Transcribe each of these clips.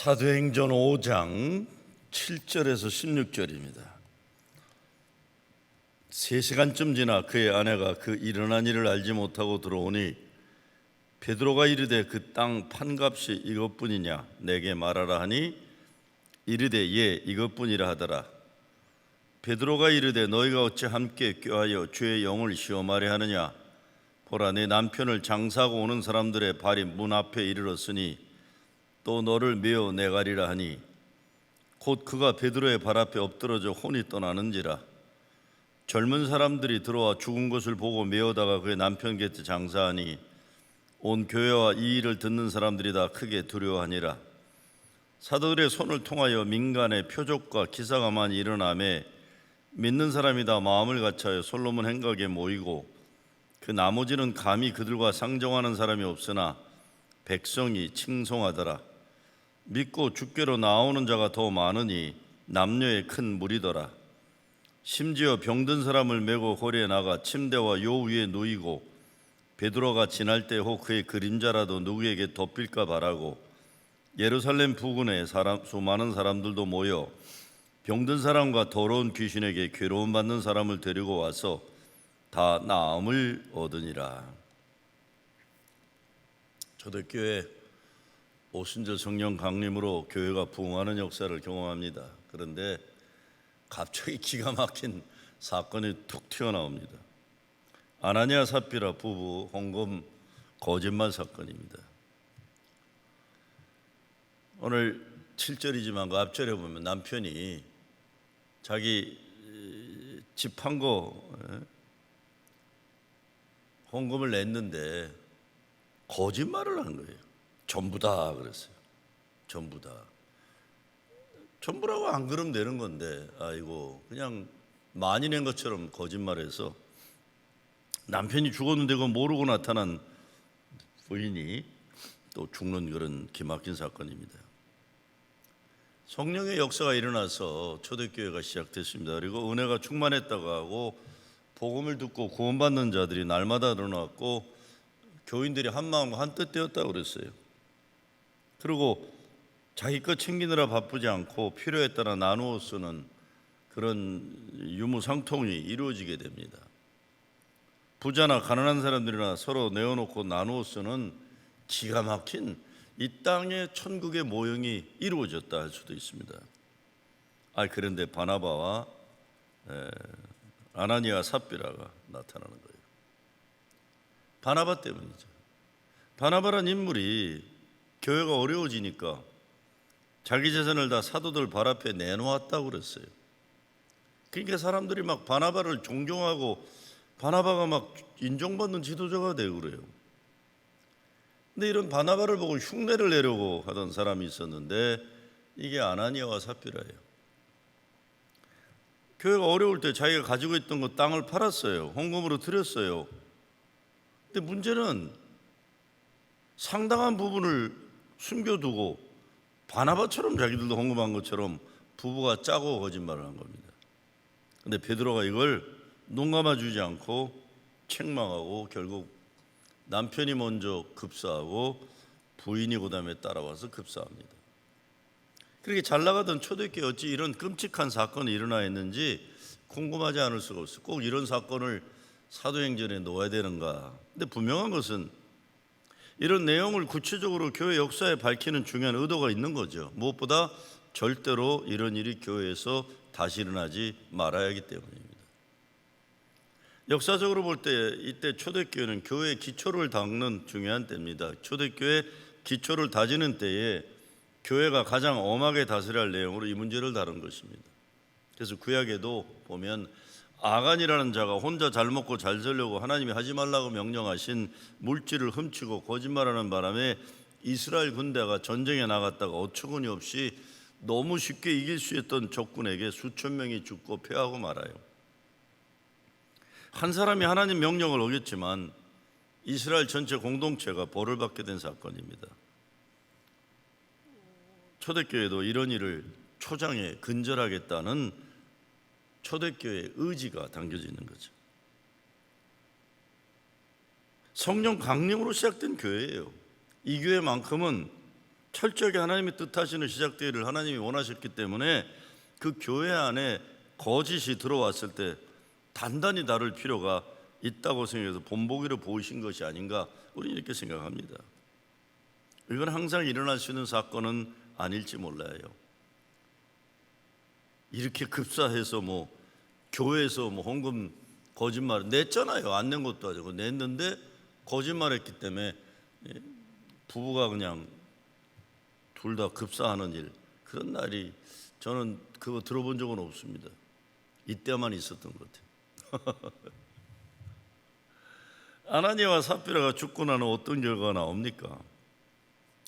사도행전 5장 7절에서 16절입니다. 3시간쯤 지나 그의 아내가 그 일어난 일을 알지 못하고 들어오니 베드로가 이르되 그 땅 판값이 이것뿐이냐 내게 말하라 하니 이르되 예 이것뿐이라 하더라. 베드로가 이르되 너희가 어찌 함께 꾀하여 주의 영을 시험하려 하느냐. 보라 내 남편을 장사하고 오는 사람들의 발이 문 앞에 이르렀으니 또 너를 메어 내가리라 하니 곧 그가 베드로의 발 앞에 엎드러져 혼이 떠나는지라. 젊은 사람들이 들어와 죽은 것을 보고 메어다가 그의 남편 곁에 장사하니 온 교회와 이 일을 듣는 사람들이 다 크게 두려워하니라. 사도들의 손을 통하여 민간의 표적과 기사가 많이 일어나매 믿는 사람이 다 마음을 같이하여 솔로몬 행각에 모이고 그 나머지는 감히 그들과 상정하는 사람이 없으나 백성이 칭송하더라. 믿고 주께로 나오는 자가 더 많으니 남녀의 큰 무리더라. 심지어 병든 사람을 메고 거리에 나가 침대와 요 위에 누이고 베드로가 지날 때 혹 그의 그림자라도 누구에게 덮일까 바라고 예루살렘 부근에 수많은 사람들도 모여 병든 사람과 더러운 귀신에게 괴로움 받는 사람을 데리고 와서 다 나음을 얻으니라. 초대교회 오순절 성령 강림으로 교회가 부흥하는 역사를 경험합니다. 그런데 갑자기 기가 막힌 사건이 툭 튀어나옵니다. 아나니아 삽비라 부부 헌금 거짓말 사건입니다. 오늘 7절이지만 그 앞절에 보면 남편이 자기 집 판 거 헌금을 냈는데 거짓말을 한 거예요. 전부 다 그랬어요. 전부 다. 전부라고 안 그러면 되는 건데 아이고 그냥 많이 낸 것처럼 거짓말해서 남편이 죽었는데 그거 모르고 나타난 부인이 또 죽는 그런 기막힌 사건입니다. 성령의 역사가 일어나서 초대교회가 시작됐습니다. 그리고 은혜가 충만했다고 하고 복음을 듣고 구원받는 자들이 날마다 늘어났고 교인들이 한마음 한뜻 되었다고 그랬어요. 그리고 자기 것 챙기느라 바쁘지 않고 필요에 따라 나누어 쓰는 그런 유무상통이 이루어지게 됩니다. 부자나 가난한 사람들이나 서로 내어놓고 나누어 쓰는 기가 막힌 이 땅의 천국의 모형이 이루어졌다 할 수도 있습니다. 그런데 바나바와 아나니아 삽비라가 나타나는 거예요. 바나바 때문이죠. 바나바란 인물이 교회가 어려워지니까 자기 재산을 다 사도들 발 앞에 내놓았다고 그랬어요. 그러니까 사람들이 막 바나바를 존경하고 바나바가 막 인정받는 지도자가 되고 그래요. 근데 이런 바나바를 보고 흉내를 내려고 하던 사람이 있었는데 이게 아나니아와 삽비라예요. 교회가 어려울 때 자기가 가지고 있던 거 땅을 팔았어요. 헌금으로 드렸어요. 근데 문제는 상당한 부분을 숨겨두고 바나바처럼 자기들도 헌금한 것처럼 부부가 짜고 거짓말을 한 겁니다. 근데 베드로가 이걸 눈 감아주지 않고 책망하고 결국 남편이 먼저 급사하고 부인이 그 다음에 따라와서 급사합니다. 그렇게 잘 나가던 초대교회 어찌 이런 끔찍한 사건이 일어나 있는지 궁금하지 않을 수가 없어요. 꼭 이런 사건을 사도행전에 넣어야 되는가. 근데 분명한 것은 이런 내용을 구체적으로 교회 역사에 밝히는 중요한 의도가 있는 거죠. 무엇보다 절대로 이런 일이 교회에서 다시 일어나지 말아야 하기 때문입니다. 역사적으로 볼 때 이때 초대교회는 교회의 기초를 닦는 중요한 때입니다. 초대교회 기초를 다지는 때에 교회가 가장 엄하게 다스려야 할 내용으로 이 문제를 다룬 것입니다. 그래서 구약에도 보면 아간이라는 자가 혼자 잘 먹고 잘 살려고 하나님이 하지 말라고 명령하신 물질을 훔치고 거짓말하는 바람에 이스라엘 군대가 전쟁에 나갔다가 어처구니 없이 너무 쉽게 이길 수 있던 적군에게 수천 명이 죽고 패하고 말아요. 한 사람이 하나님 명령을 어겼지만 이스라엘 전체 공동체가 벌을 받게 된 사건입니다. 초대교회도 이런 일을 초장에 근절하겠다는 초대교회의 의지가 담겨져 있는 거죠. 성령 강림으로 시작된 교회예요. 이 교회만큼은 철저하게 하나님의 뜻하시는 시작되기를 하나님이 원하셨기 때문에 그 교회 안에 거짓이 들어왔을 때 단단히 다룰 필요가 있다고 생각해서 본보기로 보이신 것이 아닌가, 우리는 이렇게 생각합니다. 이건 항상 일어날 수 있는 사건은 아닐지 몰라요. 이렇게 급사해서 교회에서 헌금 거짓말 냈잖아요. 안 낸 것도 아니고 냈는데 거짓말했기 때문에 부부가 그냥 둘 다 급사하는 일, 그런 날이 저는 그거 들어본 적은 없습니다. 이때만 있었던 것 같아요. 아나니아와 삽비라가 죽고 나는 어떤 결과가 나옵니까?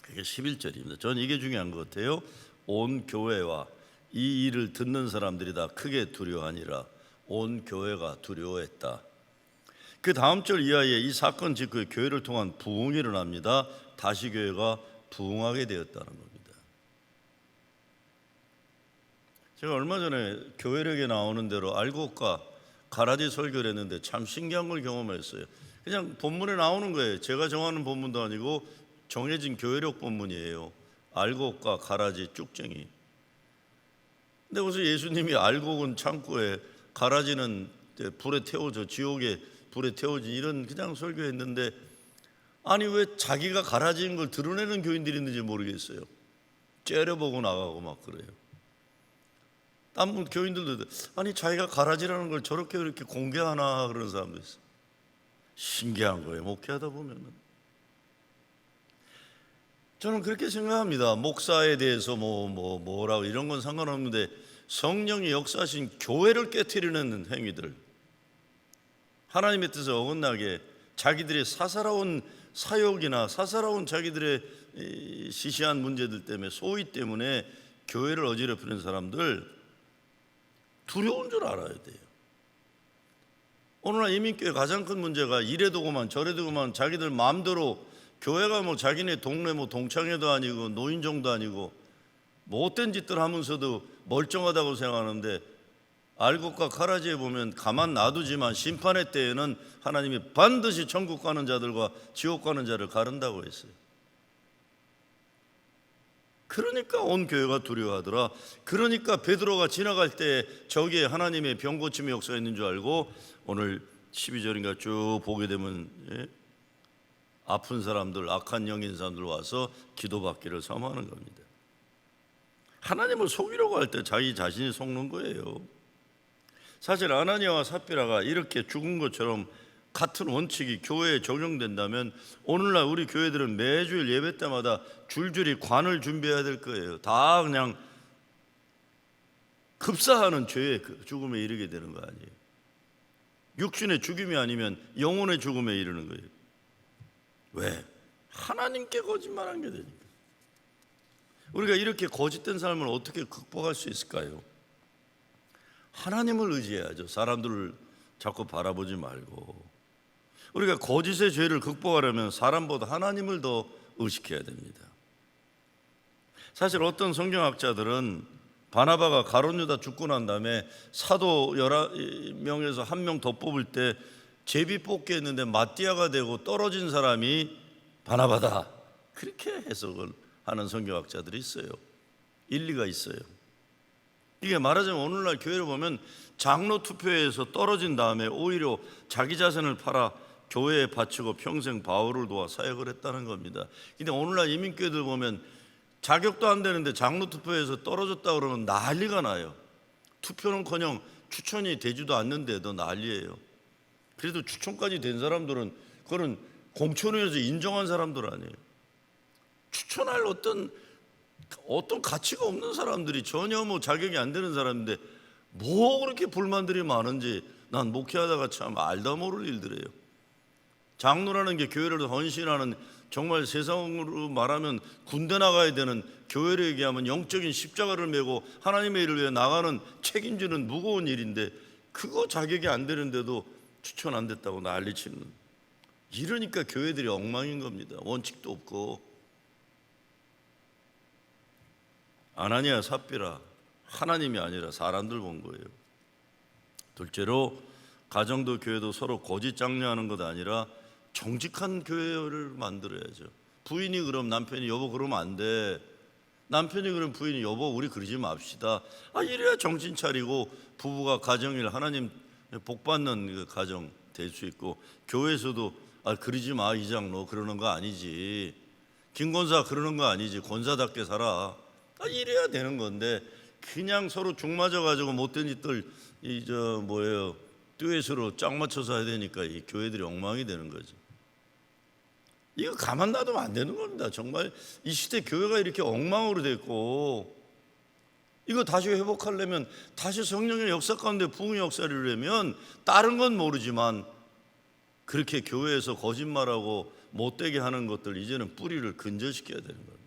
그게 11절입니다. 저는 이게 중요한 것 같아요. 온 교회와 이 일을 듣는 사람들이 다 크게 두려워하니라. 온 교회가 두려워했다. 그 다음 절 이하에 이 사건 직후에 교회를 통한 부흥이 일어납니다. 다시 교회가 부흥하게 되었다는 겁니다. 제가 얼마 전에 교회력에 나오는 대로 알곡과 가라지 설교를 했는데 참 신기한 걸 경험했어요. 그냥 본문에 나오는 거예요. 제가 정하는 본문도 아니고 정해진 교회력 본문이에요. 알곡과 가라지, 쭉쟁이. 근데 무슨 예수님이 알곡은 창고에, 가라지는 불에 태워져, 지옥에 불에 태워진, 이런 그냥 설교했는데, 아니 왜 자기가 가라지인 걸 드러내는 교인들이 있는지 모르겠어요. 째려보고 나가고 막 그래요. 딴 교인들도 아니 자기가 가라지라는 걸 저렇게 이렇게 공개하나, 그런 사람도 있어요. 신기한 거예요. 목회하다 보면은. 저는 그렇게 생각합니다. 목사에 대해서 뭐라고 이런 건 상관없는데, 성령이 역사하신 교회를 깨트리는 행위들, 하나님의 뜻에 어긋나게 자기들의 사사로운 사욕이나 사사로운 자기들의 시시한 문제들 때문에, 소위 때문에 교회를 어지럽히는 사람들 두려운 줄 알아야 돼요. 오늘날 이민교회 가장 큰 문제가 이래도 그만 저래도 그만 자기들 마음대로, 교회가 자기네 동네 동창회도 아니고 노인정도 아니고 못된 짓들 하면서도 멀쩡하다고 생각하는데, 알곡과 가라지에 보면 가만 놔두지만 심판의 때에는 하나님이 반드시 천국 가는 자들과 지옥 가는 자를 가른다고 했어요. 그러니까 온 교회가 두려워하더라. 그러니까 베드로가 지나갈 때 저기에 하나님의 병고침의 역사가 있는 줄 알고, 오늘 12절인가 쭉 보게 되면 아픈 사람들, 악한 영인 사람들 와서 기도받기를 사모하는 겁니다. 하나님을 속이려고 할 때 자기 자신이 속는 거예요. 사실 아나니아와 삽비라가 이렇게 죽은 것처럼 같은 원칙이 교회에 적용된다면 오늘날 우리 교회들은 매주일 예배 때마다 줄줄이 관을 준비해야 될 거예요. 다 그냥 급사하는 죄의 죽음에 이르게 되는 거 아니에요. 육신의 죽음이 아니면 영혼의 죽음에 이르는 거예요. 왜? 하나님께 거짓말한 게 되니까. 우리가 이렇게 거짓된 삶을 어떻게 극복할 수 있을까요? 하나님을 의지해야죠. 사람들을 자꾸 바라보지 말고. 우리가 거짓의 죄를 극복하려면 사람보다 하나님을 더 의식해야 됩니다. 사실 어떤 성경학자들은 바나바가 가룟 유다 죽고 난 다음에 사도 11명에서 1명 더 뽑을 때 제비 뽑기 했는데 마띠아가 되고 떨어진 사람이 바나바다, 그렇게 해석을 하는 성경학자들이 있어요. 일리가 있어요. 이게 말하자면 오늘날 교회를 보면 장로 투표에서 떨어진 다음에 오히려 자기 자신을 팔아 교회에 바치고 평생 바울을 도와 사역을 했다는 겁니다. 근데 오늘날 이민교회들 보면 자격도 안 되는데 장로 투표에서 떨어졌다 그러면 난리가 나요. 투표는커녕 추천이 되지도 않는데도 난리예요. 그래도 추천까지 된 사람들은 그거는 공천위에서 인정한 사람들 아니에요. 추천할 어떤 가치가 없는 사람들이, 전혀 자격이 안 되는 사람인데 그렇게 불만들이 많은지 난 목회하다가 참 알다 모를 일들이에요. 장로라는 게 교회를 헌신하는, 정말 세상으로 말하면 군대 나가야 되는, 교회를 얘기하면 영적인 십자가를 메고 하나님의 일을 위해 나가는 책임지는 무거운 일인데, 그거 자격이 안 되는데도 추천 안 됐다고 난리치는, 이러니까 교회들이 엉망인 겁니다. 원칙도 없고. 아나니아 삽비라 하나님이 아니라 사람들 본 거예요. 둘째로 가정도 교회도 서로 거짓 장려하는 것 아니라 정직한 교회를 만들어야죠. 부인이 그럼 남편이 여보 그러면 안 돼. 남편이 그럼 부인이 여보 우리 그러지 맙시다. 이래야 정신 차리고 부부가 가정일 하나님 복 받는 그 가정 될 수 있고, 교회에서도 그러지 마 이 장로 그러는 거 아니지, 김 권사 그러는 거 아니지, 권사답게 살아. 이래야 되는 건데 그냥 서로 죽 맞아 가지고 못된 짓들 듀엣으로 짝 맞춰서 해야 되니까 이 교회들이 엉망이 되는 거죠. 이거 가만 놔두면 안 되는 겁니다. 정말 이 시대 교회가 이렇게 엉망으로 됐고, 이거 다시 회복하려면, 다시 성령의 역사 가운데 부흥의 역사를 이루려면 다른 건 모르지만 그렇게 교회에서 거짓말하고 못되게 하는 것들 이제는 뿌리를 근절시켜야 되는 겁니다.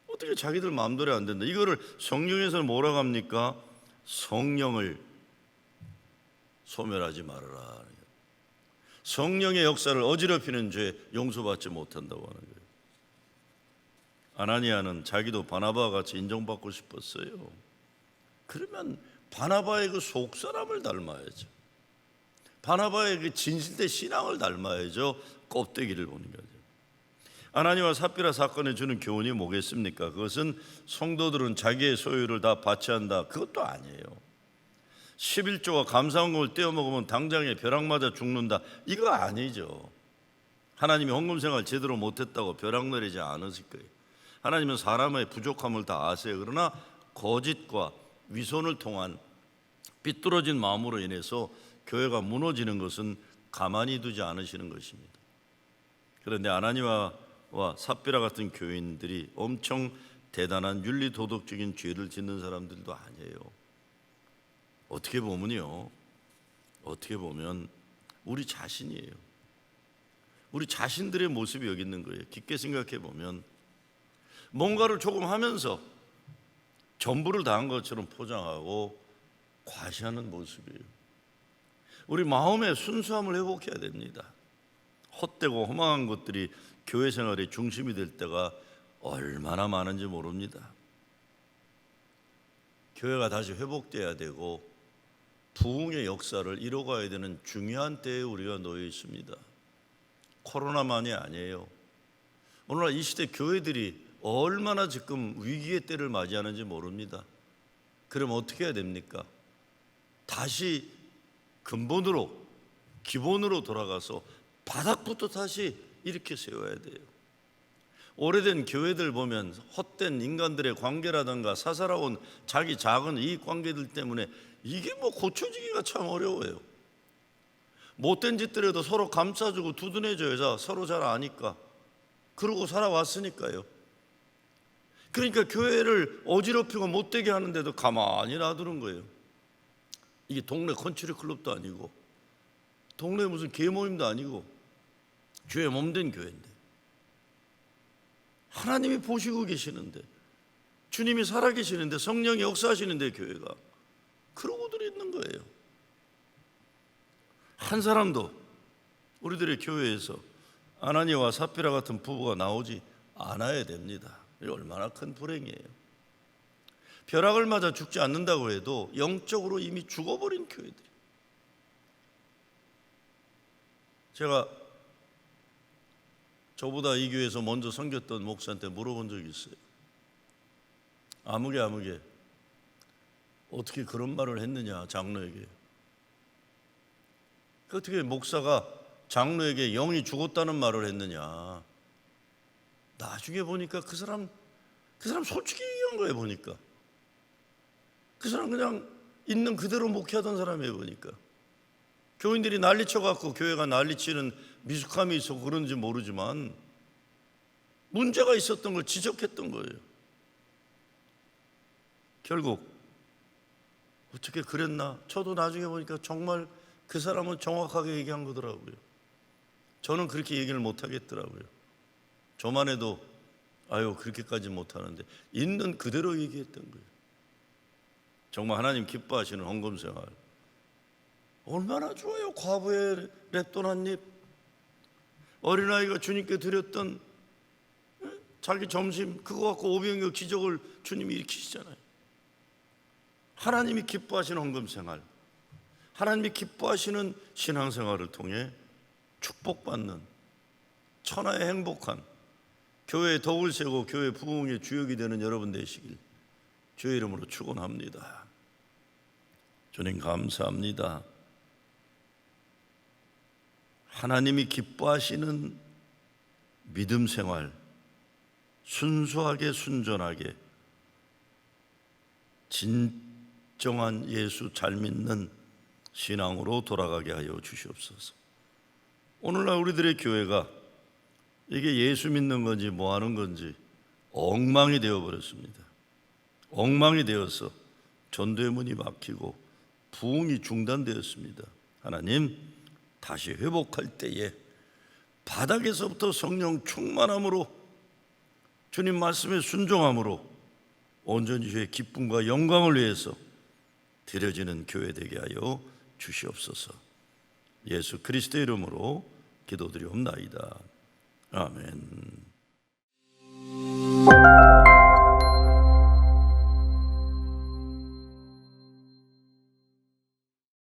어떻게 자기들 마음대로 안 된다. 이거를 성경에서는 뭐라고 합니까? 성령을 소멸하지 말아라. 성령의 역사를 어지럽히는 죄 용서받지 못한다고 하는 거예요. 아나니아는 자기도 바나바와 같이 인정받고 싶었어요. 그러면 바나바의 그 속사람을 닮아야죠. 바나바의 그 진실된 신앙을 닮아야죠. 껍데기를 보는 거죠. 아나니아와 삽비라 사건에 주는 교훈이 뭐겠습니까? 그것은 성도들은 자기의 소유를 다 바치한다, 그것도 아니에요. 11조와 감사헌금을 떼어먹으면 당장에 벼락 맞아 죽는다, 이거 아니죠. 하나님이 헌금 생활 제대로 못했다고 벼락 내리지 않으실 거예요. 하나님은 사람의 부족함을 다 아세요. 그러나 거짓과 위선을 통한 삐뚤어진 마음으로 인해서 교회가 무너지는 것은 가만히 두지 않으시는 것입니다. 그런데 아나니아와 삽비라 같은 교인들이 엄청 대단한 윤리 도덕적인 죄를 짓는 사람들도 아니에요. 어떻게 보면 우리 자신이에요. 우리 자신들의 모습이 여기 있는 거예요. 깊게 생각해 보면 뭔가를 조금 하면서 전부를 다한 것처럼 포장하고 과시하는 모습이에요. 우리 마음의 순수함을 회복해야 됩니다. 헛되고 허망한 것들이 교회 생활의 중심이 될 때가 얼마나 많은지 모릅니다. 교회가 다시 회복돼야 되고 부흥의 역사를 이뤄가야 되는 중요한 때에 우리가 놓여 있습니다. 코로나만이 아니에요. 오늘날 이 시대 교회들이 얼마나 지금 위기의 때를 맞이하는지 모릅니다. 그럼 어떻게 해야 됩니까? 다시 근본으로, 기본으로 돌아가서 바닥부터 다시 이렇게 세워야 돼요. 오래된 교회들 보면 헛된 인간들의 관계라든가 사사로운 자기 작은 이익 관계들 때문에 이게 고쳐지기가 참 어려워요. 못된 짓들에도 서로 감싸주고 두둔해줘야 서로 잘 아니까, 그러고 살아왔으니까요. 그러니까 교회를 어지럽히고 못되게 하는데도 가만히 놔두는 거예요. 이게 동네 컨트리 클럽도 아니고 동네 무슨 계모임도 아니고 주의 몸된 교회인데, 하나님이 보시고 계시는데, 주님이 살아계시는데, 성령이 역사하시는데 교회가 그러고들 있는 거예요. 한 사람도 우리들의 교회에서 아나니아와 삽비라 같은 부부가 나오지 않아야 됩니다. 이게 얼마나 큰 불행이에요. 벼락을 맞아 죽지 않는다고 해도 영적으로 이미 죽어버린 교회들이. 제가 저보다 이 교회에서 먼저 섬겼던 목사한테 물어본 적이 있어요. 아무개 어떻게 그런 말을 했느냐, 장로에게. 어떻게 목사가 장로에게 영이 죽었다는 말을 했느냐. 나중에 보니까 그 사람 솔직히 얘기한 거예요. 보니까 그 사람 그냥 있는 그대로 목회하던 사람이에요. 보니까 교인들이 난리쳐갖고 교회가 난리치는 미숙함이 있어서 그런지 모르지만 문제가 있었던 걸 지적했던 거예요. 결국 어떻게 그랬나? 저도 나중에 보니까 정말 그 사람은 정확하게 얘기한 거더라고요. 저는 그렇게 얘기를 못 하겠더라고요. 저만 해도 그렇게까지 못하는데 있는 그대로 얘기했던 거예요. 정말 하나님 기뻐하시는 헌금 생활 얼마나 좋아요. 과부의 랩돈 한 입, 어린아이가 주님께 드렸던 자기 점심 그거 갖고 오병이어 기적을 주님이 일으키시잖아요. 하나님이 기뻐하시는 헌금 생활, 하나님이 기뻐하시는 신앙생활을 통해 축복받는 천하의 행복한 교회의 덕을 세고 교회 부흥의 주역이 되는 여러분 되시길 주의 이름으로 축원합니다. 주님 감사합니다. 하나님이 기뻐하시는 믿음 생활, 순수하게 순전하게 진정한 예수 잘 믿는 신앙으로 돌아가게 하여 주시옵소서. 오늘날 우리들의 교회가 이게 예수 믿는 건지 뭐 하는 건지 엉망이 되어버렸습니다. 엉망이 되어서 전도의 문이 막히고 부흥이 중단되었습니다. 하나님, 다시 회복할 때에 바닥에서부터 성령 충만함으로 주님 말씀에 순종함으로 온전히 주의 기쁨과 영광을 위해서 드려지는 교회 되게 하여 주시옵소서. 예수 그리스도의 이름으로 기도드리옵나이다. 아멘.